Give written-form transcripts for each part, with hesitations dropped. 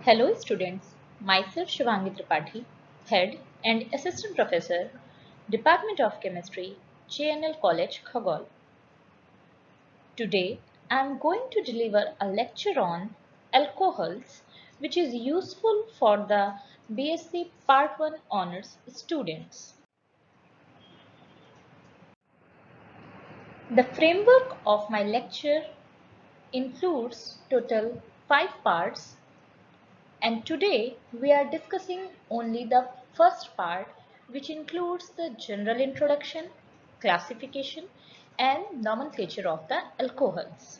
Hello students, myself Shivangi Tripathi, Head and Assistant Professor, Department of Chemistry, JNL College, Khagol. Today I am going to deliver a lecture on alcohols which is useful for the BSc Part 1 Honours students. The framework of my lecture includes total 5 parts. And today we are discussing only the first part, which includes the general introduction, classification and nomenclature of the alcohols.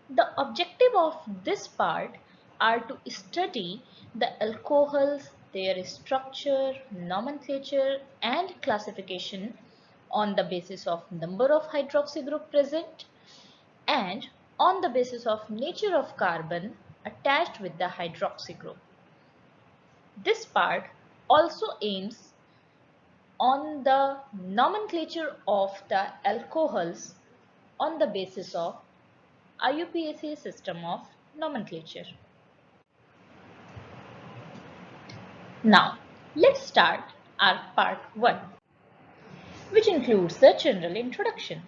The objective of this part are to study the alcohols, their structure, nomenclature and classification on the basis of number of hydroxy group present and on the basis of nature of carbon attached with the hydroxy group. This part also aims on the nomenclature of the alcohols on the basis of IUPAC system of nomenclature. Now, let's start our part 1, which includes the general introduction.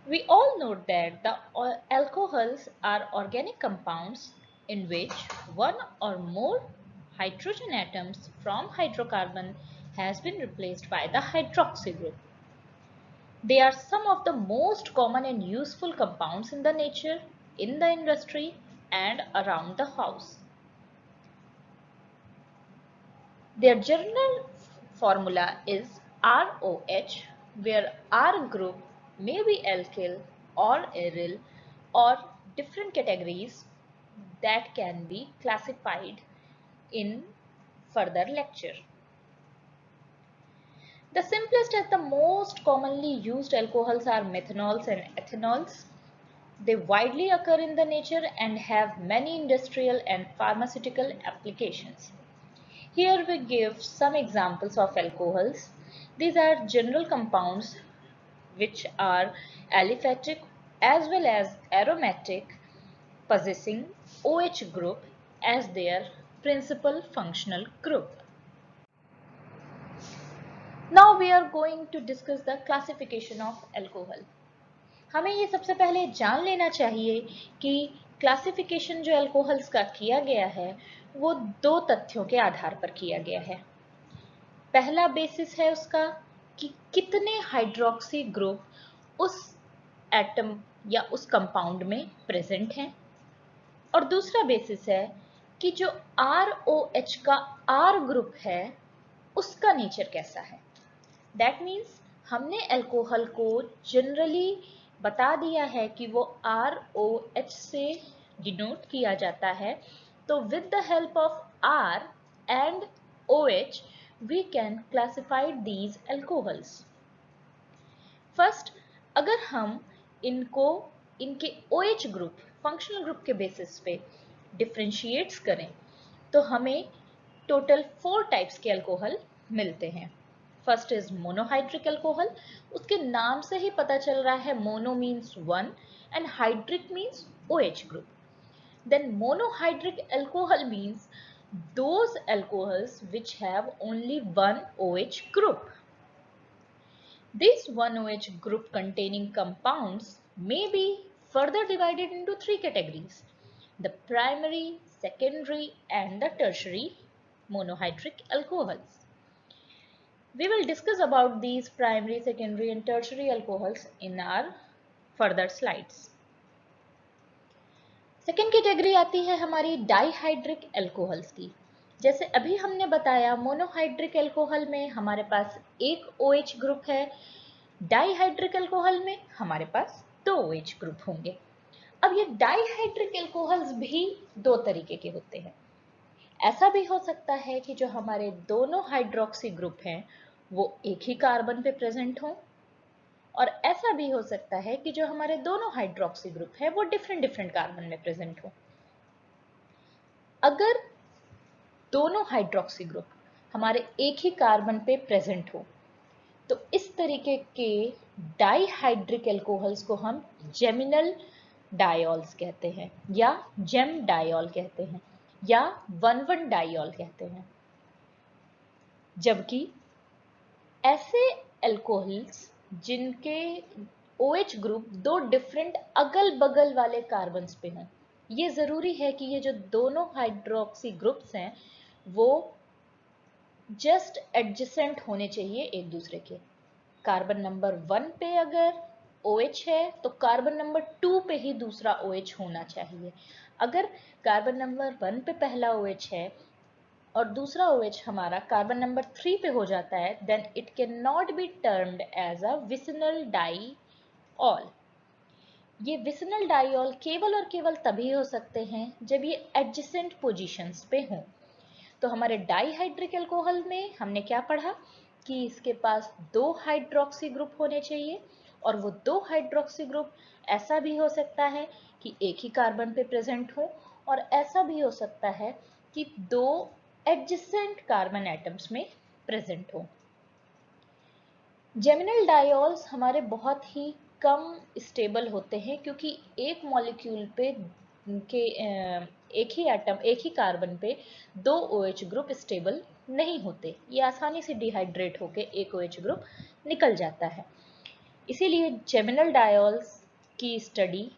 We all know that the alcohols are organic compounds in which one or more hydrogen atoms from hydrocarbon has been replaced by the hydroxy group. They are some of the most common and useful compounds in the nature, in the industry and around the house. Their general formula is ROH, where R group may be alkyl or aryl or different categories that can be classified in further lecture. The simplest and the most commonly used alcohols are methanols and ethanols. They widely occur in the nature and have many industrial and pharmaceutical applications. Here we give some examples of alcohols. These are general compounds which are aliphatic as well as aromatic, possessing OH group as their principal functional group. Now we are going to discuss the classification of alcohol. हमें ये सबसे पहले जान लेना चाहिए कि classification जो alcohols का किया गया है वो दो तथ्यों के आधार पर किया गया है। पहला बेसिस है उसका कि कितने हाइड्रोक्सी ग्रुप उस एटम या उस कंपाउंड में प्रेजेंट हैं और दूसरा बेसिस है कि जो ROH का R ग्रुप है उसका नेचर कैसा है। दैट मीन्स हमने अल्कोहल को जनरली बता दिया है कि वो ROH से डिनोट किया जाता है, तो with the help of R and OH we can classify these alcohols. First, अगर हम इनको इनके OH ग्रुप फंक्शनल ग्रुप के बेसिस पे डिफरेंशिएट्स करें तो हमें टोटल 4 टाइप्स के अल्कोहल मिलते हैं। फर्स्ट इज मोनोहाइड्रिक अल्कोहल, उसके नाम से ही पता चल रहा है mono means one and hydric means OH group. Then monohydric alcohol means those alcohols which have only one OH group. This one OH group containing compounds may be further divided into 3 categories: the primary, secondary and the tertiary monohydric alcohols. We will discuss about these primary, secondary and tertiary alcohols in our further slides. Second category आती है हमारी dihydric alcohols की। जैसे अभी हमने बताया monohydric alcohol में हमारे पास एक OH ग्रुप है, डाइहाइड्रिक अल्कोहल में हमारे पास 2 OH ग्रुप होंगे। अब ये डाइहाइड्रिक अल्कोहल्स भी दो तरीके के होते हैं। ऐसा भी हो सकता है कि जो हमारे दोनों हाइड्रोक्सी ग्रुप हैं वो एक ही कार्बन पे प्रेजेंट हों, और ऐसा भी हो सकता है कि जो हमारे दोनों हाइड्रोक्सी ग्रुप है वो डिफरेंट कार्बन में प्रेजेंट हो। अगर दोनों हाइड्रोक्सी ग्रुप हमारे एक ही कार्बन पे प्रेजेंट हो तो इस तरीके के डाइहाइड्रिक अल्कोहल्स को हम जेमिनल डायोल्स कहते हैं, या जेम डायोल कहते हैं, या 1,1 डायोल कहते हैं। जबकि ऐसे अल्कोहल्स जिनके OH ग्रुप दो डिफरेंट अगल बगल वाले कार्बन्स पे हैं, ये जरूरी है कि ये जो दोनों हाइड्रोक्सी ग्रुप्स हैं वो जस्ट एडजेसेंट होने चाहिए एक दूसरे के। कार्बन नंबर 1 पे अगर OH है तो कार्बन नंबर 2 पे ही दूसरा OH होना चाहिए। अगर कार्बन नंबर 1 पे पहला OH है और दूसरा OH हमारा कार्बन नंबर 3 पे हो जाता है, then it can not be termed as a vicinal diol. ये विसिनल डाईऑल केवल और केवल तभी हो सकते हैं जब ये एडजेसेंट पोजीशंस पे हों। तो हमारे डाईहाइड्रिक अल्कोहल में हमने क्या पढ़ा कि इसके पास 2 हाइड्रोक्सी ग्रुप होने चाहिए, और वो 2 हाइड्रोक्सी ग्रुप ऐसा भी हो सकता है कि एक ही कार्बन पे प्रेजेंट हो, और ऐसा भी हो सकता है कि 2 एडजेसेंट कार्बन एटम्स में प्रेजेंट हो। जेमिनल डायोल्स हमारे बहुत ही कम स्टेबल होते हैं, क्योंकि एक मॉलिक्यूल पे एक ही एटम, एक ही कार्बन पे 2 OH ग्रुप स्टेबल नहीं होते। ये आसानी से डिहाइड्रेट होके एक OH ग्रुप निकल जाता है। इसीलिए जेमिनल डायोल्स की स्टडी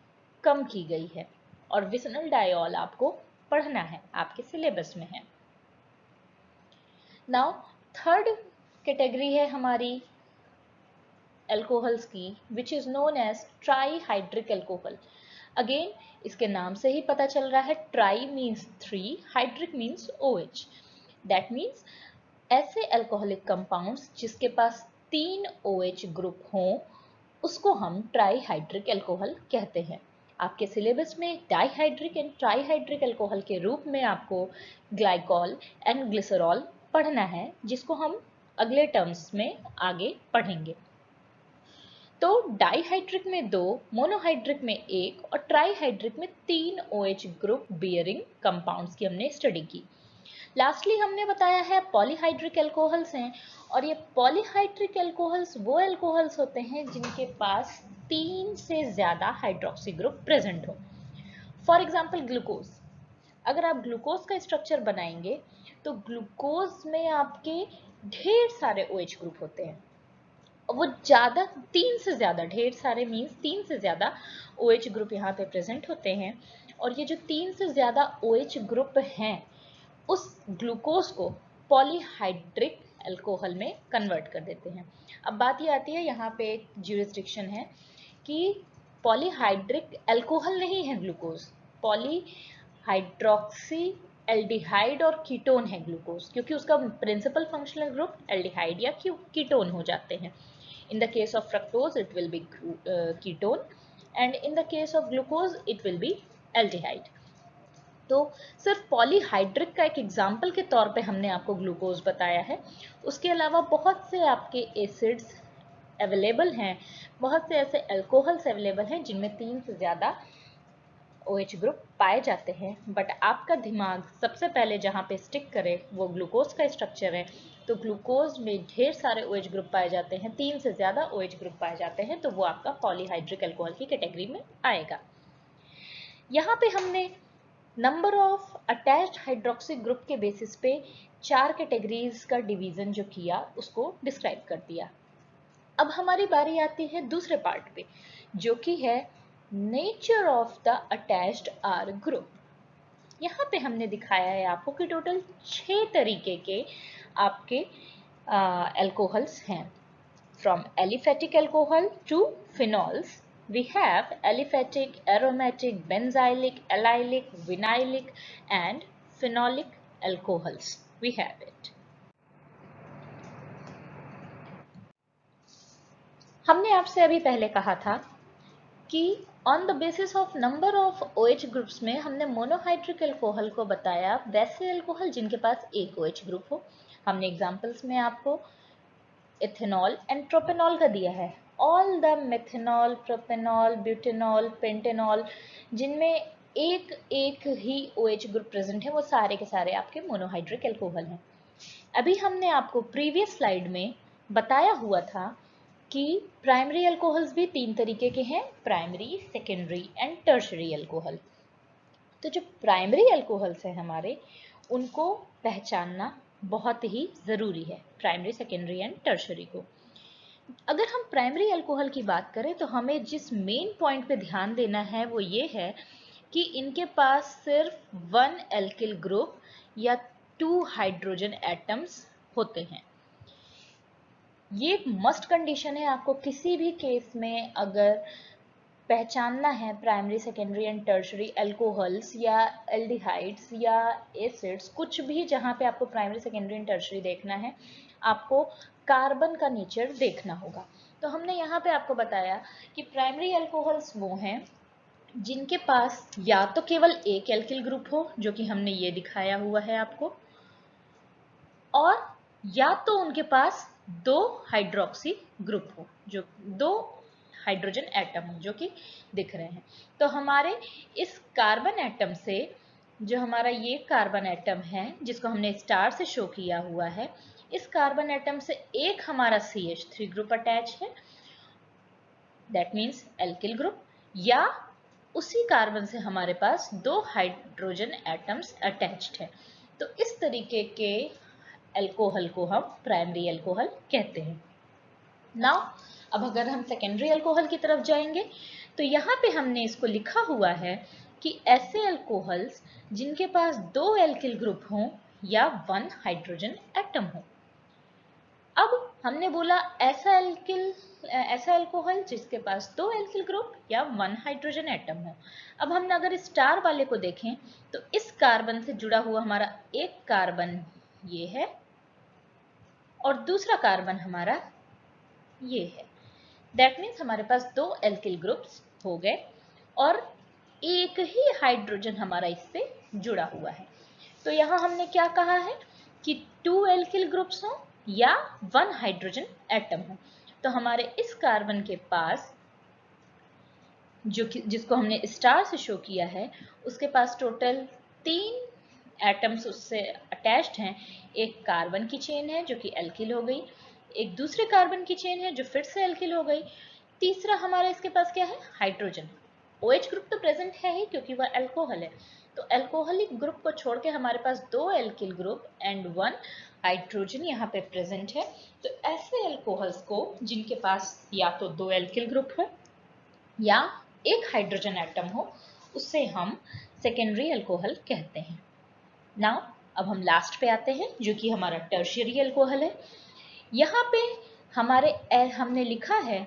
कम की गई है, और विसिनल डायोल आपको पढ़ना है, आपके सिलेबस में है। नाउ थर्ड कैटेगरी है हमारी अल्कोहल्स की, which is known as trihydric alcohol. Again इसके नाम से ही पता चल रहा है, tri means 3, hydric means OH। That means ऐसे अल्कोहलिक कंपाउंड्स जिसके पास 3 OH ग्रुप हों उसको हम ट्राईहाइड्रिक अल्कोहल कहते हैं। आपके सिलेबस में डाईहाइड्रिक एंड ट्राईहाइड्रिक अल्कोहल के रूप में आपको ग्लाइकॉल एंड ग्लिसरॉल पढ़ना है, जिसको हम अगले टर्म्स में आगे पढ़ेंगे। तो डाईहाइड्रिक में 2, मोनोहाइड्रिक में 1 और ट्राईहाइड्रिक में 3 OH ग्रुप बियरिंग कंपाउंड्स की हमने स्टडी की। लास्टली हमने बताया है पॉलीहाइड्रिक अल्कोहल्स हैं, और ये पॉलीहाइड्रिक अल्कोहल्स वो अल्कोहल्स होते हैं जिनके पास 3 से ज्यादा हाइड्रोक्सी ग्रुप प्रेजेंट हो। फॉर एग्जाम्पल ग्लूकोज, अगर आप ग्लूकोज का स्ट्रक्चर बनाएंगे तो ग्लूकोज में आपके ढेर सारे OH ग्रुप होते हैं, वो ज्यादा 3 से ज्यादा, ढेर सारे मीन्स 3 से ज्यादा OH ग्रुप यहाँ पे प्रेजेंट होते हैं, और ये जो 3 से ज्यादा OH ग्रुप हैं उस ग्लूकोज को पॉलीहाइड्रिक अल्कोहल में कन्वर्ट कर देते हैं। अब बात ये आती है, यहाँ पे एक ज्यूरिसडिक्शन है कि पॉलीहाइड्रिक अल्कोहल नहीं है ग्लूकोज, पॉलीहाइड्रोक्सी एल्डिहाइड और कीटोन है ग्लूकोज, क्योंकि उसका प्रिंसिपल फंक्शनल ग्रुप एल्डिहाइड या कीटोन हो जाते हैं। In the case of fructose, it will be ketone, and in the case of glucose, it will be aldehyde. तो सिर्फ पॉलीहाइड्रिक का एक एग्जाम्पल के तौर पे हमने आपको ग्लूकोज बताया है। उसके अलावा बहुत से आपके एसिड्स अवेलेबल हैं, बहुत से ऐसे अल्कोहल्स अवेलेबल हैं जिनमें 3 से ज़्यादा OH ग्रुप पाए जाते हैं, बट आपका दिमाग सबसे पहले जहाँ पे स्टिक करे वो ग्लूकोज का स्ट्रक्चर है। तो ग्लूकोज में ढेर सारे OH ग्रुप पाए जाते हैं, 3 से ज़्यादा OH ग्रुप पाए जाते हैं, तो वो आपका पॉलीहाइड्रिक अल्कोहल की कैटेगरी में आएगा। यहाँ पे हमने number of attached hydroxy group के बेसिस पे 4 कैटेगरीज का डिवीजन जो किया उसको डिस्क्राइब कर दिया। अब हमारी बारी आती है दूसरे पार्ट पे, जो कि है nature of the attached R group. यहाँ पे हमने दिखाया है आपको कि टोटल 6 तरीके के आपके अल्कोहल्स हैं। From aliphatic alcohol to phenols we have aliphatic, aromatic, benzylic, allylic, vinylic and phenolic alcohols. We have it. हमने आपसे अभी पहले कहा था कि on the basis of number of OH groups में हमने मोनोहाइड्रिक अल्कोहल को बताया वैसे अल्कोहल जिनके पास एक OH ग्रुप हो। हमने एग्जांपल्स में आपको इथेनॉल एंड प्रोपेनॉल का दिया है। All the methanol, propanol, butanol, pentanol जिनमें एक एक ही OH ग्रुप प्रेजेंट है वो सारे के सारे आपके मोनोहाइड्रिक अल्कोहल हैं। अभी हमने आपको प्रीवियस स्लाइड में बताया हुआ था कि प्राइमरी अल्कोहल्स भी 3 तरीके के हैं, primary, secondary and tertiary alcohol. तो जो प्राइमरी अल्कोहल्स हैं हमारे, उनको पहचानना बहुत ही ज़रूरी है, प्राइमरी, सेकेंडरी एंड टर्शरी को। अगर हम प्राइमरी अल्कोहल की बात करें तो हमें जिस मेन पॉइंट पे ध्यान देना है वो ये है कि इनके पास सिर्फ 1 एल्किल ग्रुप या 2 हाइड्रोजन एटम्स होते हैं। ये एक मस्ट कंडीशन है, आपको किसी भी केस में अगर पहचानना है primary, secondary and tertiary alcohols या एल्डिहाइड्स या एसिड्स, कुछ भी जहाँ पे आपको प्राइमरी, सेकेंडरी एंड टर्शरी देखना है, आपको कार्बन का नेचर देखना होगा। तो हमने यहाँ पे आपको बताया कि प्राइमरी अल्कोहल्स वो हैं जिनके पास या तो केवल एक एल्किल ग्रुप हो, जो कि हमने ये दिखाया हुआ है आपको, और या तो उनके पास 2 हाइड्रोक्सी ग्रुप हो, जो 2 हाइड्रोजन एटम हो, जो कि दिख रहे हैं। तो हमारे इस कार्बन एटम से, जो हमारा ये कार्बन एटम है जिसको हमने स्टार से शो किया हुआ है, इस कार्बन एटम से एक हमारा CH3 ग्रुप अटैच है, दैट मीन्स एल्किल ग्रुप, या उसी कार्बन से हमारे पास 2 हाइड्रोजन एटम्स अटैच्ड है। तो इस तरीके के अल्कोहल को हम प्राइमरी अल्कोहल कहते हैं। नाउ अब अगर हम सेकेंडरी अल्कोहल की तरफ जाएंगे तो यहाँ पे हमने इसको लिखा हुआ है कि ऐसे अल्कोहल्स जिनके पास 2 एल्किल ग्रुप हों या 1 हाइड्रोजन एटम हो। अब हमने बोला ऐसा अल्कोहल जिसके पास 2 एल्किल ग्रुप या 1 हाइड्रोजन एटम हो। अब हम अगर स्टार वाले को देखें तो इस कार्बन से जुड़ा हुआ हमारा एक कार्बन ये है और दूसरा कार्बन हमारा ये है। दैट मीन्स हमारे पास 2 एल्किल ग्रुप्स हो गए और एक ही हाइड्रोजन हमारा इससे जुड़ा हुआ है। तो यहाँ हमने क्या कहा है कि 2 एल्किल ग्रुप्स हो या 1 हाइड्रोजन एटम हो। तो हमारे इस कार्बन के पास जिसको हमने स्टार से शो किया है, उसके पास टोटल 3 एटम्स उससे अटैच्ड हैं। एक कार्बन की चेन है जो कि एल्किल हो गई, एक दूसरे कार्बन की चेन है जो फिर से एल्किल हो गई, तीसरा हमारा इसके पास क्या है, हाइड्रोजन। OH ग्रुप तो प्रेजेंट है ही क्योंकि वह अल्कोहल है। तो अल्कोहलिक ग्रुप को छोड़ के हमारे पास 2 एल्किल ग्रुप एंड 1 हाइड्रोजन यहाँ पे प्रेजेंट है। तो ऐसे अल्कोहल्स को जिनके पास या तो 2 एल्किल ग्रुप है या एक हाइड्रोजन एटम हो, उससे हम सेकेंडरी अल्कोहल कहते हैं। नाउ अब हम लास्ट पे आते हैं जो कि हमारा टर्शियरी अल्कोहल है। यहाँ पे हमने लिखा है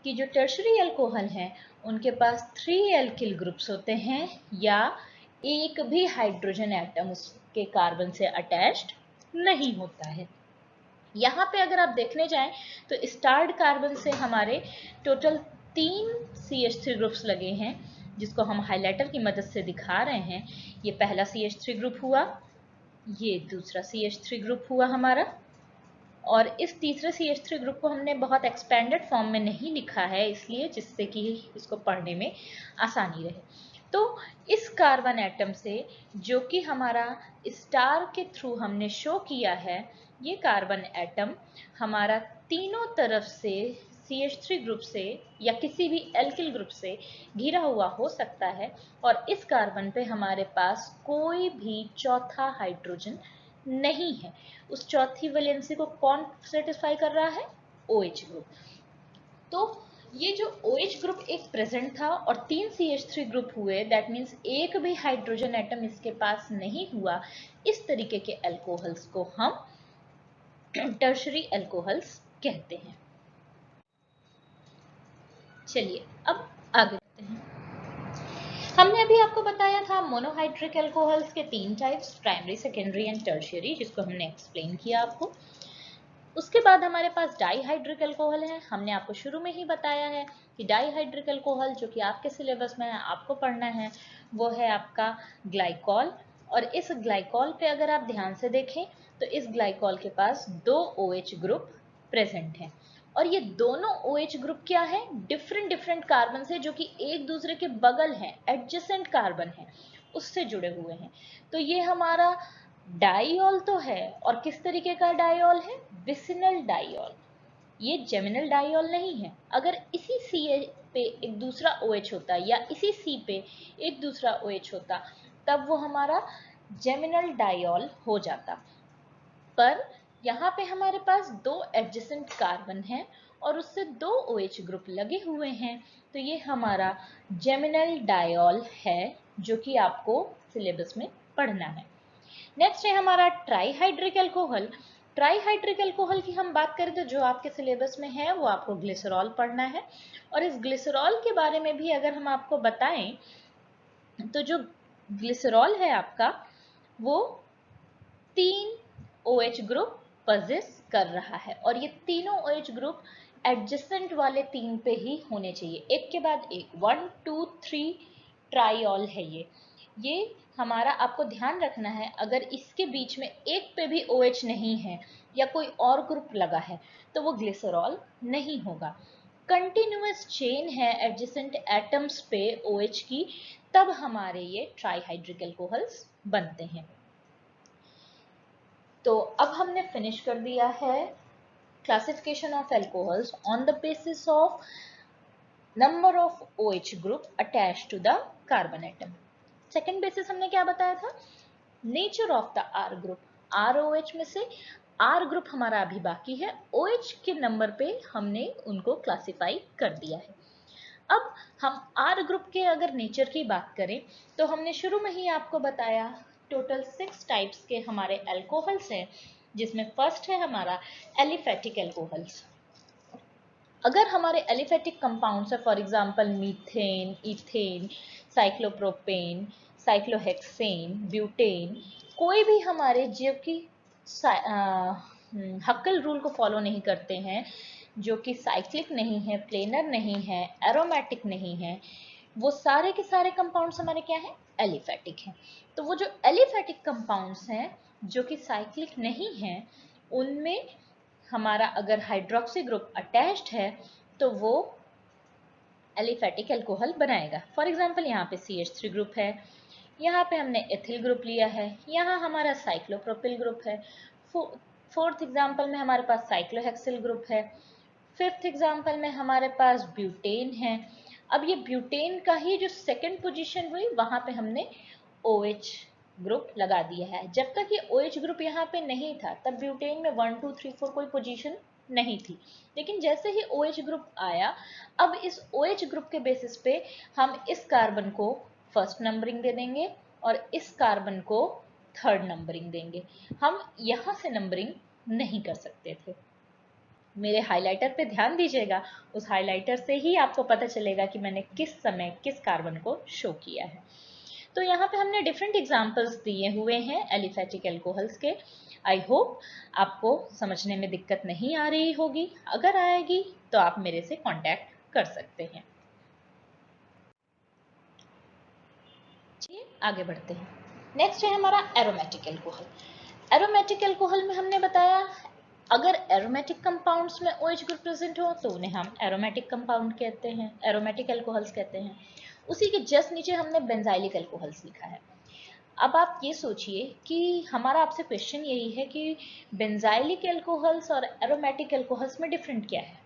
कि जो टर्शियरी अल्कोहल हैं उनके पास 3 एल्किल ग्रुप्स होते हैं या एक भी हाइड्रोजन एटम उसके कार्बन से अटैच्ड नहीं होता है। यहाँ पे अगर आप देखने जाएं तो स्टार्ड कार्बन से हमारे टोटल 3 CH3 ग्रुप्स लगे हैं, जिसको हम हाइलाइटर की मदद से दिखा रहे हैं। ये पहला CH3 ग्रुप हुआ, ये दूसरा CH3 ग्रुप हुआ हमारा, और इस तीसरे CH3 ग्रुप को हमने बहुत एक्सपेंडेड फॉर्म में नहीं लिखा है इसलिए, जिससे कि इसको पढ़ने में आसानी रहे। तो इस कार्बन एटम से जो कि हमारा स्टार के थ्रू हमने शो किया है, ये कार्बन एटम हमारा तीनों तरफ से CH3 ग्रुप से या किसी भी एल्किल ग्रुप से घिरा हुआ हो सकता है, और इस कार्बन पे हमारे पास कोई भी चौथा हाइड्रोजन नहीं है। उस चौथी वैलेंसी को कौन सेटिस्फाई कर रहा है, OH ग्रुप। तो ये जो OH ग्रुप एक प्रेजेंट था और 3 CH3 ग्रुप हुए, दैट मीन्स एक भी हाइड्रोजन एटम इसके पास नहीं हुआ, इस तरीके के अल्कोहल्स को हम टर्शरी अल्कोहल्स कहते हैं। चलिए अब आगे बढ़ते हैं। हमने अभी आपको बताया था मोनोहाइड्रिक अल्कोहल्स के 3 types, primary, secondary and tertiary, जिसको हमने एक्सप्लेन किया आपको। उसके बाद हमारे पास डाईहाइड्रिक अल्कोहल है। हमने आपको शुरू में ही बताया है कि डाईहाइड्रिक अल्कोहल जो कि आपके सिलेबस में है, आपको पढ़ना है, वो है आपका ग्लाइकॉल। और इस ग्लाइकॉल पे अगर आप ध्यान से देखें तो इस ग्लाइकॉल के पास 2 OH ग्रुप प्रेजेंट हैं, और ये दोनों OH ग्रुप क्या है, डिफरेंट डिफरेंट कार्बन से, जो कि एक दूसरे के बगल हैं, एडजेसेंट कार्बन है, उससे जुड़े हुए हैं। तो ये हमारा डाइऑल तो है, और किस तरीके का डाइऑल है, विसिनल डाइऑल। ये जेमिनल डाइऑल नहीं है। अगर इसी सी पे एक दूसरा OH होता या इसी सी पे एक दूसरा OH होता तब वो हमारा जेमिनल डाइऑल हो जाता। पर यहाँ पे हमारे पास दो एडजेसेंट कार्बन हैं और उससे दो OH ग्रुप लगे हुए हैं, तो ये हमारा जेमिनल डाइऑल है जो कि आपको सिलेबस में पढ़ना है। नेक्स्ट है हमारा ट्राईहाइड्रिक अल्कोहल। ट्राईहाइड्रिक अल्कोहल की हम बात करें तो जो आपके सिलेबस में है वो आपको ग्लिसरॉल पढ़ना है। और इस ग्लिसरॉल के बारे में भी अगर हम आपको बताएं तो जो ग्लिसरॉल है आपका वो 3 OH ग्रुप पजेस कर रहा है और ये तीनों OH ग्रुप एडजेसेंट वाले 3 पे ही होने चाहिए, एक के बाद एक, 1 2 3 ट्राईऑल है ये हमारा आपको ध्यान रखना है। अगर इसके बीच में एक पे भी OH नहीं है या कोई और ग्रुप लगा है तो वो ग्लिसरॉल नहीं होगा। कंटिन्यूअस चेन है एडजेसेंट एटम्स पे OH की, तब हमारे ये ट्राईहाइड्रिक अल्कोहल्स बनते हैं। तो अब हमने फिनिश कर दिया है classification of alcohols on the basis of number of OH group attached to the carbon atom. Second basis हमने क्या बताया था? Nature of the R group. ROH में से R ग्रुप हमारा अभी बाकी है, OH के नंबर पे हमने उनको क्लासिफाई कर दिया है। अब हम R ग्रुप के अगर नेचर की बात करें तो हमने शुरू में ही आपको बताया टोटल 6 टाइप्स के हमारे अल्कोहल्स हैं, जिसमें फर्स्ट है हमारा एलिफेटिक अल्कोहल्स। अगर हमारे एलिफेटिक कंपाउंड्स है for example methane, ethane, cyclopropane, cyclohexane, butane, कोई भी हमारे जो कि हक्केल रूल को फॉलो नहीं करते हैं, जो कि साइक्लिक नहीं है, प्लेनर नहीं है, एरोमेटिक नहीं है, वो सारे के सारे कंपाउंड्स हमारे क्या हैं? एलिफेटिक हैं। तो वो जो एलिफेटिक कंपाउंड्स हैं जो कि साइक्लिक नहीं हैं, उनमें हमारा अगर हाइड्रोक्सी ग्रुप अटैच्ड है तो वो एलिफेटिक अल्कोहल बनाएगा। फॉर एग्जांपल यहाँ पे CH3 ग्रुप है, यहाँ पे हमने एथिल ग्रुप लिया है, यहाँ हमारा साइक्लोप्रोपिल ग्रुप है, फोर्थ एग्जांपल में हमारे पास साइक्लोहेक्सिल ग्रुप है, फिफ्थ एग्जांपल में हमारे पास ब्यूटेन है। अब ये ब्यूटेन का ही जो सेकंड पोजीशन हुई वहां पे हमने OH ग्रुप लगा दिया है। जब तक ये OH ग्रुप यहाँ पे नहीं था तब ब्यूटेन में 1 2 3 4 कोई पोजीशन नहीं थी, लेकिन जैसे ही OH ग्रुप आया अब इस OH ग्रुप के बेसिस पे हम इस कार्बन को फर्स्ट नंबरिंग दे देंगे और इस कार्बन को थर्ड नंबरिंग देंगे। हम यहाँ से नंबरिंग नहीं कर सकते थे। मेरे हाइलाइटर पे ध्यान दीजिएगा, उस हाइलाइटर से ही आपको पता चलेगा कि मैंने किस समय किस कार्बन को शो किया है। तो यहाँ पे हमने डिफरेंट एग्जांपल्स दिए हुए हैं एलिफेटिक अल्कोहल्स के। आई होप आपको समझने में दिक्कत नहीं आ रही होगी, अगर आएगी तो आप मेरे से कांटेक्ट कर सकते हैं। चलिए आगे बढ़ते हैं। नेक्स्ट है हमारा एरोमेटिक अल्कोहल। एरोमेटिक अल्कोहल में हमने बताया अगर एरोमेटिक कंपाउंड्स में OH ग्रुप प्रेजेंट हो तो उन्हें हम एरोमेटिक कंपाउंड कहते हैं, एरोमेटिक अल्कोहल्स कहते हैं। उसी के जस्ट नीचे हमने बेंजाइलिक अल्कोहल्स लिखा है। अब आप ये सोचिए कि हमारा आपसे क्वेश्चन यही है कि बेंजाइलिक अल्कोहल्स और एरोमेटिक अल्कोहल्स में डिफरेंट क्या है।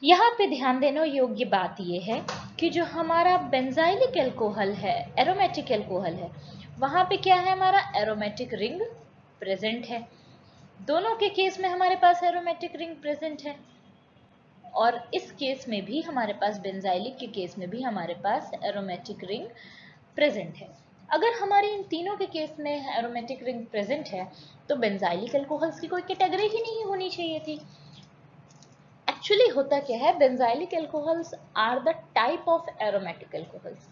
यहाँ पे ध्यान देने योग्य बात यह है कि जो हमारा बेंजाइलिक अल्कोहल है, एरोमेटिक अल्कोहल है, वहां पे क्या है? हमारा एरोमेटिक रिंग प्रेजेंट है। दोनों के केस में हमारे पास एरोमेटिक रिंग प्रेजेंट है और इस केस में भी हमारे पास, बेंजाइलिक के केस में भी हमारे पास एरोमेटिक रिंग प्रेजेंट है। अगर हमारे इन तीनों के केस में एरोमेटिक रिंग प्रेजेंट है तो बेंजाइलिक अल्कोहल्स की कोई कैटेगरी ही नहीं होनी चाहिए थी। एक्चुअली होता क्या है, benzylic alcohols are the type of aromatic alcohols.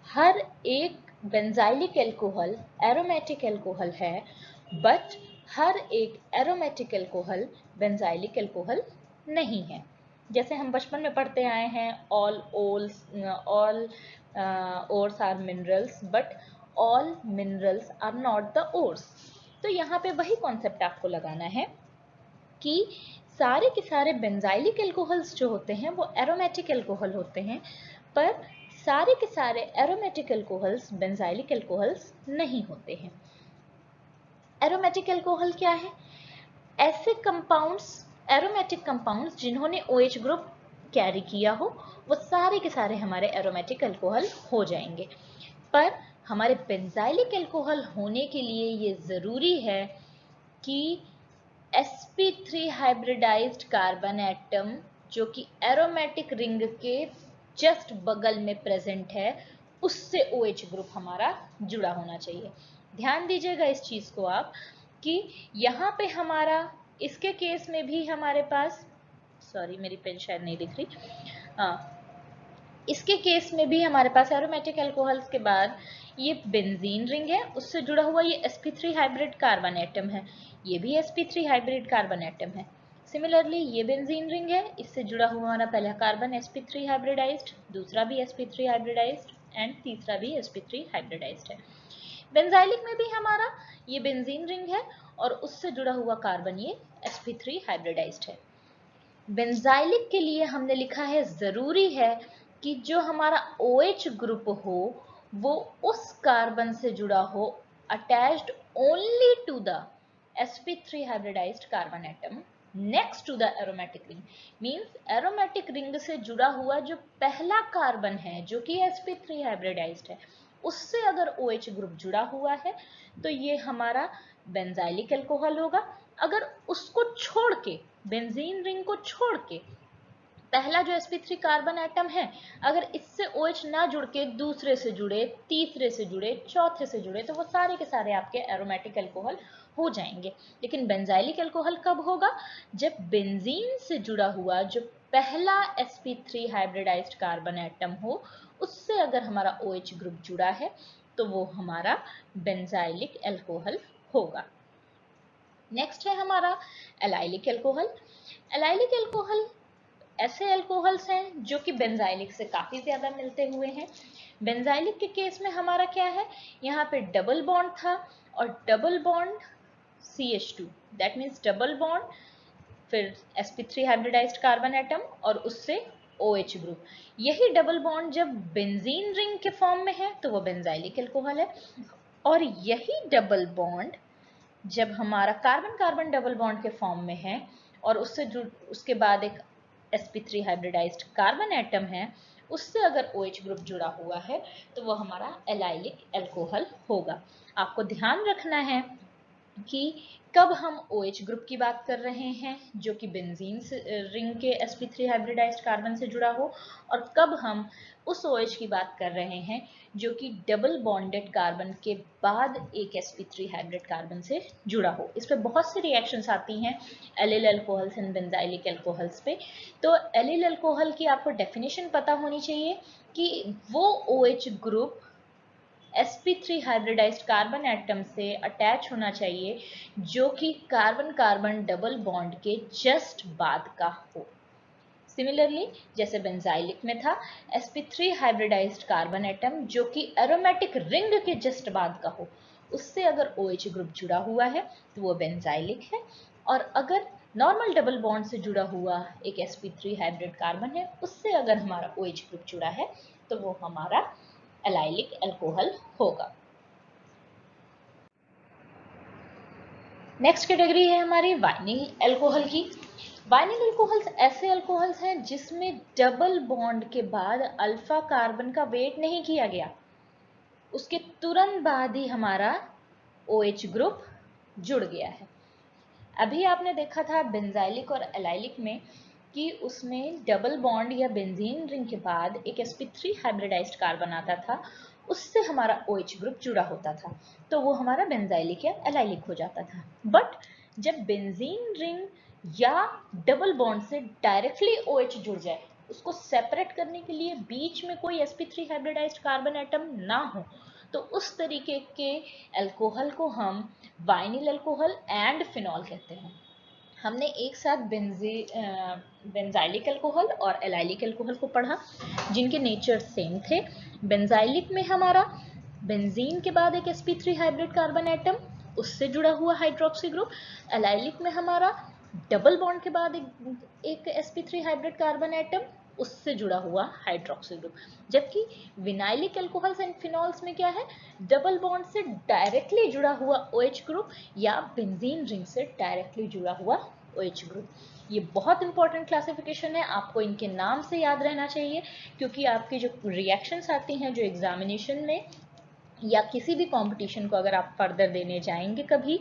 हर एक बेंजाइलिक अल्कोहल एरोमेटिक अल्कोहल है, बट हर एक एरोमेटिक अल्कोहल बेंजाइलिक अल्कोहल नहीं है। जैसे हम बचपन में पढ़ते आए हैं all ores are minerals but all minerals are not the ores. तो यहाँ पे वही कॉन्सेप्ट आपको लगाना है कि सारे के सारे बेंजाइलिक अल्कोहल्स जो होते हैं वो एरोमेटिक अल्कोहल होते हैं, पर सारे के सारे एरोमेटिक अल्कोहल्स बेंजाइलिक अल्कोहल्स नहीं होते हैं। एरोमेटिक अल्कोहल क्या है? ऐसे कंपाउंड्स, एरोमेटिक कंपाउंड्स जिन्होंने OH ग्रुप कैरी किया हो, वो सारे के सारे हमारे एरोमेटिक अल्कोहल हो जाएंगे। पर हमारे बेंजाइलिक अल्कोहल होने के लिए ये ज़रूरी है कि sp3 हाइब्रिडाइज्ड कार्बन एटम जो कि एरोमेटिक रिंग के जस्ट बगल में प्रेजेंट है, उससे OH ग्रुप हमारा जुड़ा होना चाहिए। ध्यान दीजिएगा इस चीज को आप कि यहाँ पे हमारा इसके केस में भी हमारे पास, सॉरी मेरी पेन शायद नहीं दिख रही, हाँ, इसके केस में भी हमारे पास एरोमेटिक अल्कोहल्स के बाद ये बेंजीन रिंग है, उससे जुड़ा हुआ ये sp3 हाइब्रिड कार्बन एटम है, ये भी sp3 हाइब्रिड कार्बन एटम है। सिमिलरली ये बेंजीन रिंग है, इससे जुड़ा हुआ हमारा पहला कार्बन sp3 हाइब्रिडाइज्ड, दूसरा भी sp3 हाइब्रिडाइज्ड एंड तीसरा भी sp3 हाइब्रिडाइज्ड है। बेंजाइलिक में भी हमारा ये बेंजीन रिंग है और उससे जुड़ा हुआ कार्बन ये sp3 हाइब्रिडाइज्ड है। बेंजाइलिक के लिए हमने लिखा है जरूरी है कि जो हमारा OH ग्रुप हो वो उस कार्बन से जुड़ा हो attached only to the sp3 hybridized carbon atom next to the aromatic ring. Means aromatic ring से जुड़ा हुआ जो पहला कार्बन है जो कि sp3 हाइब्रिडाइज्ड है, उससे अगर OH ग्रुप जुड़ा हुआ है तो ये हमारा बेंजाइलिक अल्कोहल होगा। अगर उसको छोड़ के, बेंजीन रिंग को छोड़ के पहला जो sp3 कार्बन एटम है, अगर इससे OH ना जुड़ के दूसरे से जुड़े, तीसरे से जुड़े, चौथे से जुड़े, तो वो सारे के सारे आपके एरोमेटिक अल्कोहल हो जाएंगे। लेकिन बेंजाइलिक अल्कोहल कब होगा? जब बेंजीन से जुड़ा हुआ जो पहला sp3 हाइब्रिडाइज्ड कार्बन एटम हो, उससे अगर हमारा OH ग्रुप जुड़ा है तो वो हमारा बेंजाइलिक अल्कोहल होगा। नेक्स्ट है हमारा एलाइलिक अल्कोहल। एलाइलिक अल्कोहल ऐसे अल्कोहल्स हैं जो कि बेंजाइलिक से काफी ज्यादा मिलते हुए हैं। बेंजाइलिक के केस में हमारा क्या है, यहाँ पे डबल बॉन्ड था और double bond CH2, that means double bond फिर sp3 हाइब्रिडाइज्ड कार्बन एटम और उससे OH ग्रुप। यही डबल बॉन्ड जब बेंजीन रिंग के फॉर्म में है तो वो बेंजाइलिक अल्कोहल है, और यही डबल बॉन्ड जब हमारा कार्बन कार्बन डबल बॉन्ड के फॉर्म में है और उसके बाद एक sp3 हाइब्रिडाइज्ड कार्बन एटम है, उससे अगर OH ग्रुप जुड़ा हुआ है तो वो हमारा एलाइलिक अल्कोहल होगा। आपको ध्यान रखना है कि कब हम OH ग्रुप की बात कर रहे हैं जो कि बेंजीन रिंग के sp3 हाइब्रिडाइज्ड कार्बन से जुड़ा हो, और कब हम उस OH की बात कर रहे हैं जो कि डबल बॉन्डेड कार्बन के बाद एक sp3 हाइब्रिड कार्बन से जुड़ा हो। इस पे बहुत सी रिएक्शंस आती हैं allyl alcohols and benzylic alcohols पे। तो एलिल अल्कोहल की आपको डेफिनेशन पता होनी चाहिए कि वो OH group sp3 hybridized carbon atom से अटैच होना चाहिए जो कि कार्बन कार्बन डबल बॉन्ड के जस्ट बाद का हो। सिमिलरली जैसे बेंजाइलिक में था sp3 हाइब्रिडाइज्ड कार्बन एटम जो कि एरोमेटिक रिंग के जस्ट बाद का हो, उससे अगर OH ग्रुप जुड़ा हुआ है तो वो बेंजाइलिक है, और अगर नॉर्मल डबल बॉन्ड से जुड़ा हुआ एक sp3 हाइब्रिड कार्बन है उससे अगर हमारा OH ग्रुप जुड़ा है तो वो हमारा एलाइलिक अल्कोहल होगा। नेक्स्ट कैटेगरी है हमारी वाइनिल अल्कोहल की। वाइनिल अल्कोहल्स ऐसे अल्कोहल्स हैं जिसमें डबल बॉन्ड के बाद अल्फा कार्बन का वेट नहीं किया गया, उसके तुरंत बाद ही हमारा OH ग्रुप जुड़ गया है। अभी आपने देखा था बेंजाइलिक और एलाइलिक में कि उसमें डबल बॉन्ड या बेंजीन रिंग के बाद एक sp3 हाइब्रिडाइज्ड कार्बन आता था, उससे हमारा OH ग्रुप जुड़ा होता था तो वो हमारा बेंजाइलिक या एलाइलिक हो जाता था। बट जब बेंजीन रिंग या डबल बॉन्ड से डायरेक्टली OH जुड़ जाए, उसको सेपरेट करने के लिए बीच में कोई sp3 हाइब्रिडाइज्ड कार्बन एटम ना हो, तो उस तरीके के अल्कोहल को हम वाइनिल अल्कोहल एंड फिनॉल कहते हैं। हमने एक साथ बेंजाइलिक अल्कोहल और एलाइलिक अल्कोहल को पढ़ा जिनके नेचर सेम थे। बेंजाइलिक में हमारा बेंजीन के बाद एक sp3 हाइब्रिड कार्बन एटम, उससे जुड़ा हुआ हाइड्रोक्सी ग्रुप। एलाइलिक में हमारा डबल बॉन्ड के बाद एक sp3 हाइब्रिड कार्बन एटम, उससे जुड़ा हुआ हाइड्रोक्सी ग्रुप। जबकि विनाइलिक अल्कोहल्स एंड फिनॉल्स में क्या है, डबल बॉन्ड से डायरेक्टली जुड़ा हुआ OH ग्रुप या बेंजीन रिंग से डायरेक्टली जुड़ा हुआ OH ग्रुप। ये बहुत इंपॉर्टेंट क्लासिफिकेशन है, आपको इनके नाम से याद रहना चाहिए, क्योंकि आपकी जो रिएक्शंस आती हैं, जो एग्जामिनेशन में या किसी भी कंपटीशन को अगर आप फर्दर देने जाएंगे कभी,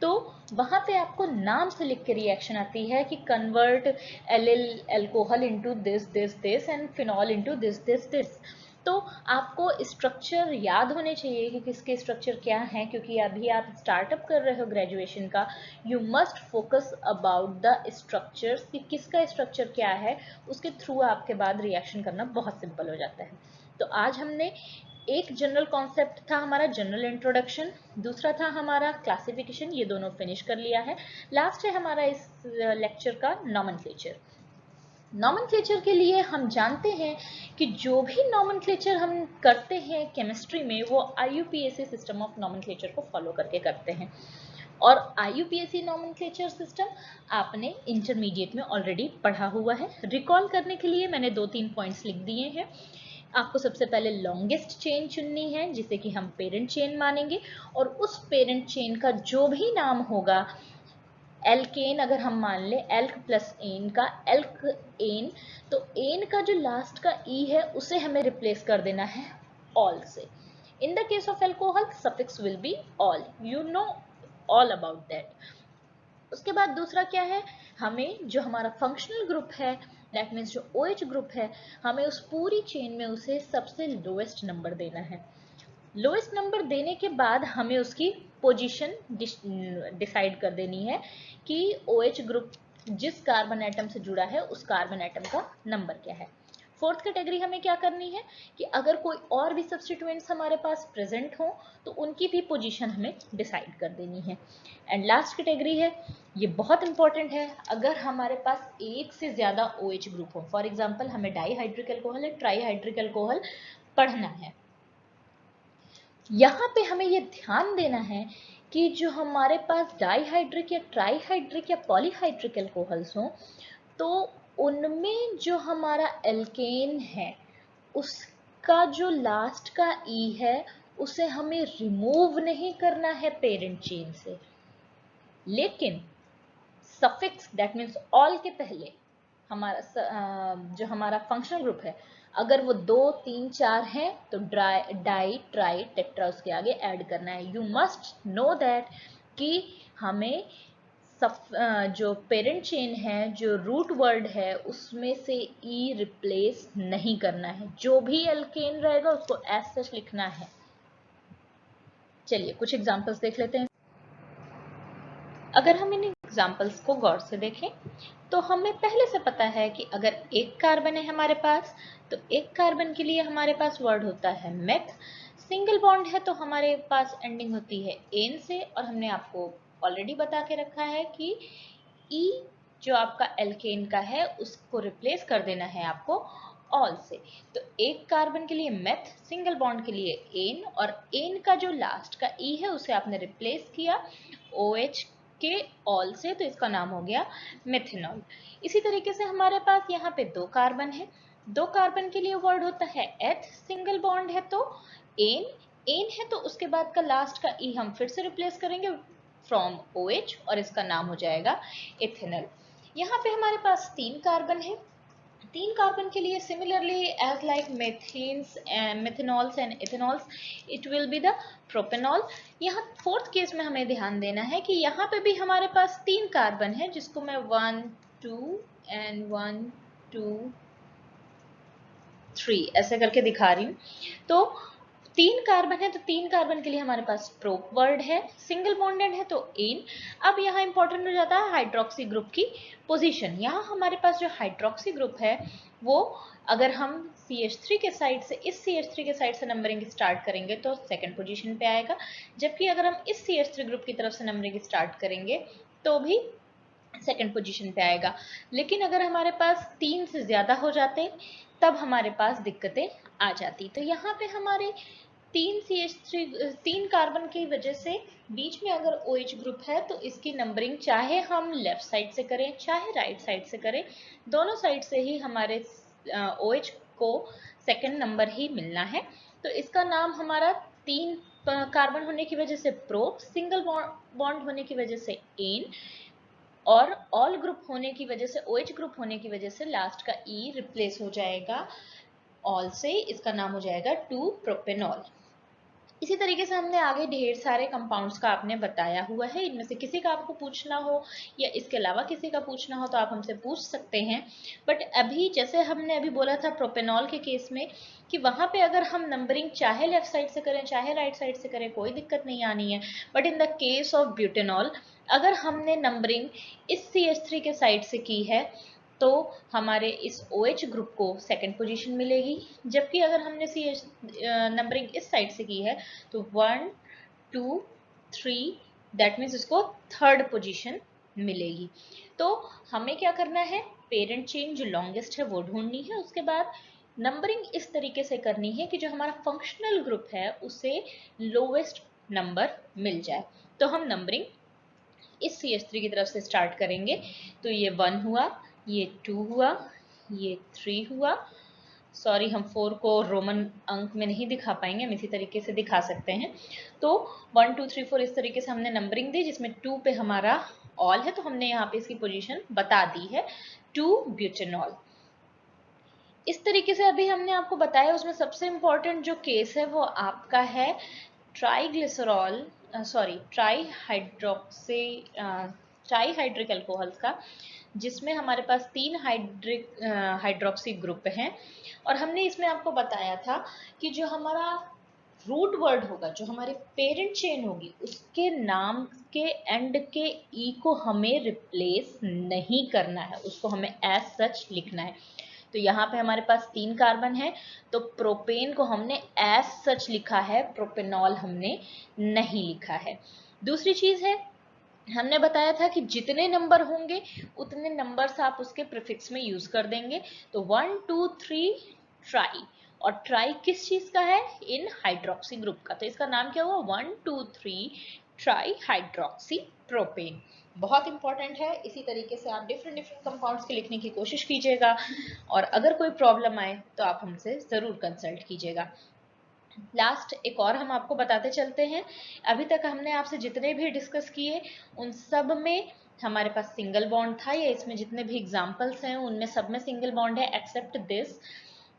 तो वहां पे आपको नाम से लिख के रिएक्शन आती है कि convert allyl alcohol into this this this and phenol into this this this. तो आपको स्ट्रक्चर याद होने चाहिए कि किसके स्ट्रक्चर क्या है, क्योंकि अभी आप स्टार्टअप कर रहे हो ग्रेजुएशन का। You must focus about the structures कि किसका स्ट्रक्चर क्या है, उसके थ्रू आपके बाद रिएक्शन करना बहुत सिंपल हो जाता है। तो आज हमने एक जनरल कॉन्सेप्ट था हमारा जनरल इंट्रोडक्शन, दूसरा था हमारा क्लासिफिकेशन, ये दोनों फिनिश कर लिया है। लास्ट है हमारा इस लेक्चर का नॉमेनक्लेचर। नॉमेनक्लेचर के लिए हम जानते हैं कि जो भी नॉमेनक्लेचर हम करते हैं केमिस्ट्री में, वो IUPAC सिस्टम ऑफ नॉमेनक्लेचर को फॉलो करके करते हैं। और IUPAC नॉमेनक्लेचर सिस्टम आपने इंटरमीडिएट में ऑलरेडी पढ़ा हुआ है। रिकॉल करने के लिए मैंने 2-3 पॉइंट्स लिख दिए हैं। आपको सबसे पहले लॉन्गेस्ट चेन चुननी है, जिसे कि हम पेरेंट चेन मानेंगे, और उस पेरेंट चेन का जो भी नाम होगा, एल्केन अगर हम मान ले, एल्क प्लस एन का एल्क एन, तो एन का जो लास्ट का ई है उसे हमें रिप्लेस कर देना है ऑल से। In the case of alcohol suffix will be all, you know all about that. उसके बाद दूसरा क्या है, हमें जो हमारा फंक्शनल ग्रुप है, दैट मीन्स जो OH ग्रुप है, हमें उस पूरी चेन में उसे सबसे लोएस्ट नंबर देना है। लोएस्ट नंबर देने के बाद हमें उसकी पोजीशन डिसाइड कर देनी है कि OH ग्रुप जिस कार्बन एटम से जुड़ा है उस कार्बन एटम का नंबर क्या है। फोर्थ कैटेगरी हमें क्या करनी है कि अगर कोई और भी सब्स्टिट्यूएंट्स हमारे पास प्रेजेंट हो तो उनकी भी पोजीशन हमें डिसाइड कर देनी है। एंड लास्ट कैटेगरी है, ये बहुत इंपॉर्टेंट है, अगर हमारे पास एक से ज्यादा OH ग्रुप हो, फॉर एग्जांपल हमें डाईहाइड्रिक अल्कोहल या ट्राईहाइड्रिक अल्कोहल पढ़ना है, यहाँ पे हमें ये ध्यान देना है कि जो हमारे पास डाईहाइड्रिक या ट्राईहाइड्रिक या पॉलीहाइड्रिक अल्कोहल्स हों, तो उनमें जो हमारा एल्केन है उसका जो लास्ट का ई है उसे हमें रिमूव नहीं करना है पेरेंट चेन से, लेकिन सफिक्स दैट मीन्स ऑल के पहले जो हमारा फंक्शनल ग्रुप है, अगर वो 2, 3, 4 हैं तो डाई ट्राई टेट्रा उसके आगे ऐड करना है। यू मस्ट नो दैट कि हमें जो पेरेंट चेन है, जो रूट वर्ड है, उसमें से ई रिप्लेस नहीं करना है, जो भी एल्केन रहेगा उसको एज सच लिखना है। चलिए कुछ एग्जांपल्स देख लेते हैं। अगर हम इन एग्जांपल्स को गौर से देखें तो हमें पहले से पता है कि अगर एक कार्बन है हमारे पास, तो एक कार्बन के लिए हमारे पास वर्ड होता है मेथ। सिंगल बॉन्ड है तो हमारे पास एंडिंग होती है एन से, और हमने आपको ऑलरेडी बता के रखा है कि ई जो आपका एल्केन का है उसको रिप्लेस कर देना है आपको ऑल से। तो एक कार्बन के लिए मेथ, सिंगल बॉन्ड के लिए एन, और एन का जो लास्ट का ई है उसे आपने रिप्लेस किया OH के ऑल से, तो इसका नाम हो गया मेथेनॉल। इसी तरीके से हमारे पास यहाँ पे 2 कार्बन है, 2 कार्बन के लिए वर्ड होता है एथ, सिंगल बॉन्ड है तो एन, एन है तो उसके बाद का लास्ट का ई हम फिर से रिप्लेस करेंगे फ्रॉम OH और इसका नाम हो जाएगा इथेनॉल। यहाँ पे हमारे पास 3 कार्बन है, 3 कार्बन के लिए similarly as like methanes, methanols and ethanols, it will be the propanol. यहाँ फोर्थ केस में हमें ध्यान देना है कि यहाँ पे भी हमारे पास 3 कार्बन है, जिसको मैं 1 2 एंड 1 2 3 ऐसे करके दिखा रही हूँ। तो 3 कार्बन है तो 3 कार्बन के लिए हमारे पास प्रोप वर्ड है, सिंगल बॉन्डेड है तो एन। अब यहाँ इंपॉर्टेंट हो जाता है हाइड्रोक्सी ग्रुप की पोजीशन। यहाँ हमारे पास जो हाइड्रोक्सी ग्रुप है वो, अगर हम CH3 के साइड से, इस CH3 के साइड से नंबरिंग स्टार्ट करेंगे तो सेकंड पोजीशन पे आएगा, जबकि अगर हम इस CH3 ग्रुप की तरफ से नंबरिंग स्टार्ट करेंगे तो भी सेकंड पोजीशन पे आएगा। लेकिन अगर हमारे पास 3 से ज्यादा हो जाते तब हमारे पास दिक्कतें आ जाती। तो यहाँ पे हमारे 3 कार्बन की वजह से बीच में अगर OH ग्रुप है तो इसकी नंबरिंग चाहे हम लेफ्ट साइड से करें चाहे राइट साइड से करें, दोनों साइड से ही हमारे OH को सेकंड नंबर ही मिलना है। तो इसका नाम हमारा 3 कार्बन होने की वजह से प्रो, सिंगल बॉन्ड होने की वजह से एन, और ऑल ग्रुप होने की वजह से, OH ग्रुप होने की वजह से लास्ट का E रिप्लेस हो जाएगा ऑल से, इसका नाम हो जाएगा 2 प्रोपेनॉल। इसी तरीके से हमने आगे ढेर सारे कंपाउंड्स का आपने बताया हुआ है। इनमें से किसी का आपको पूछना हो या इसके अलावा किसी का पूछना हो तो आप हमसे पूछ सकते हैं। बट अभी जैसे हमने अभी बोला था प्रोपेनॉल के केस में कि वहां पे अगर हम नंबरिंग चाहे लेफ्ट साइड से करें चाहे राइट साइड से करें कोई दिक्कत नहीं आनी है। But in the case of butanol अगर हमने नंबरिंग इस CH3 के साइड से की है तो हमारे इस OH ग्रुप को सेकंड पोजीशन मिलेगी, जबकि अगर हमने CH नंबरिंग इस साइड से की है तो 1 2 3 दैट मीन्स इसको थर्ड पोजीशन मिलेगी। तो हमें क्या करना है, पेरेंट चेन जो लॉन्गेस्ट है वो ढूंढनी है, उसके बाद नंबरिंग इस तरीके से करनी है कि जो हमारा फंक्शनल ग्रुप है उसे लोवेस्ट नंबर मिल जाए। तो हम नंबरिंग इस CH3 की तरफ से स्टार्ट करेंगे। तो ये 1 हुआ, ये 2 हुआ, ये 3 हुआ। सॉरी, हम 4 को रोमन अंक में नहीं दिखा पाएंगे, हम इसी तरीके से दिखा सकते हैं। तो 1 2 3 4 इस तरीके से हमने नंबरिंग दी, जिसमें 2 पे हमारा ऑल है तो हमने यहाँ पे इसकी पोजीशन बता दी है 2 ब्यूटेनॉल। इस तरीके से अभी हमने आपको बताया, उसमें सबसे इंपॉर्टेंट जो केस है वो आपका है ट्राईग्लिसरॉल ट्राईहाइड्रिक अल्कोहल्स का, जिसमें हमारे पास 3 हाइड्रोक्सी ग्रुप हैं। और हमने इसमें आपको बताया था कि जो हमारा रूट वर्ड होगा, जो हमारी पेरेंट चेन होगी, उसके नाम के एंड के ई को हमें रिप्लेस नहीं करना है, उसको हमें एज सच लिखना है। तो यहाँ पे हमारे पास 3 कार्बन है तो प्रोपेन को हमने एज सच लिखा है, प्रोपेनॉल हमने नहीं लिखा है। दूसरी चीज है, हमने बताया था कि जितने नंबर होंगे उतने नंबर्स आप उसके प्रीफिक्स में यूज कर देंगे। तो 1 2 3 ट्राई, और ट्राई किस चीज का है, इन हाइड्रोक्सी ग्रुप का, तो इसका नाम क्या हुआ 1 2 3 ट्राई हाइड्रोक्सी प्रोपेन। बहुत इंपॉर्टेंट है। इसी तरीके से आप डिफरेंट डिफरेंट कंपाउंड्स के लिखने की कोशिश कीजिएगा, और अगर कोई प्रॉब्लम आए तो आप हमसे जरूर कंसल्ट कीजिएगा। लास्ट एक और हम आपको बताते चलते हैं, अभी तक हमने आपसे जितने भी डिस्कस किए उन सब में हमारे पास सिंगल बॉन्ड था, या इसमें जितने भी एग्जांपल्स हैं उनमें सब में सिंगल बॉन्ड है accept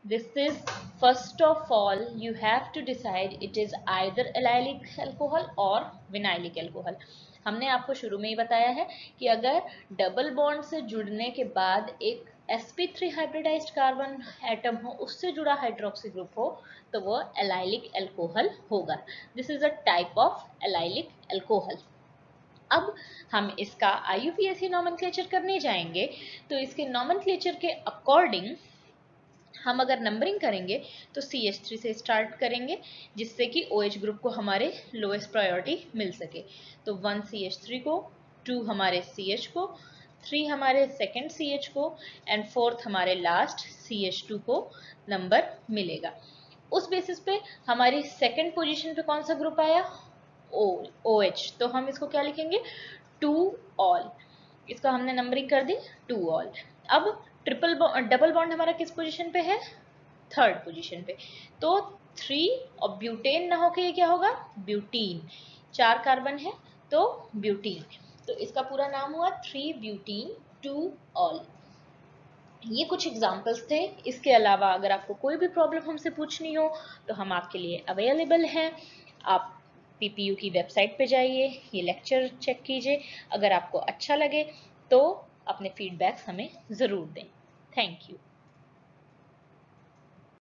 this is first of all you have to decide it is either allylic alcohol और vinylic alcohol। हमने आपको शुरू में ही बताया है कि अगर डबल बॉन्ड से जुड़ने के बाद एक sp3 हाइब्रिडाइज्ड कार्बन एटम हो, उससे जुड़ा हाइड्रोक्सी ग्रुप हो, तो वो एलाइलिक अल्कोहल होगा। This is a type of allylic alcohol. अब हम इसका IUPAC नॉमेनक्लेचर करने जाएंगे, तो इसके नॉमेनक्लेचर के अकॉर्डिंग हम अगर नंबरिंग करेंगे तो CH3 से स्टार्ट करेंगे, जिससे कि OH ग्रुप को हमारे लोएस्ट प्रायोरिटी मिल सके। तो 1 CH3 को, 2 हमारे CH को, 3 हमारे सेकेंड CH को, एंड 4th हमारे लास्ट CH2 को नंबर मिलेगा। उस बेसिस पे हमारी सेकेंड पोजीशन पे कौन सा ग्रुप आया, OH, तो हम इसको क्या लिखेंगे 2 ऑल, इसका हमने नंबरिंग कर दी 2 ऑल। अब डबल बॉन्ड हमारा किस पोजीशन पे है, थर्ड पोजीशन पे, तो 3 और ब्यूटेन ना होके ये क्या होगा ब्यूटीन, 4 कार्बन है तो ब्यूटीन, तो इसका पूरा नाम हुआ 3 ब्यूटीन 2 ऑल। ये कुछ एग्जाम्पल्स थे। इसके अलावा अगर आपको कोई भी प्रॉब्लम हमसे पूछनी हो तो हम आपके लिए अवेलेबल हैं। आप PPU की वेबसाइट पे जाइए, ये लेक्चर चेक कीजिए, अगर आपको अच्छा लगे तो अपने फीडबैक्स हमें ज़रूर दें। Thank you.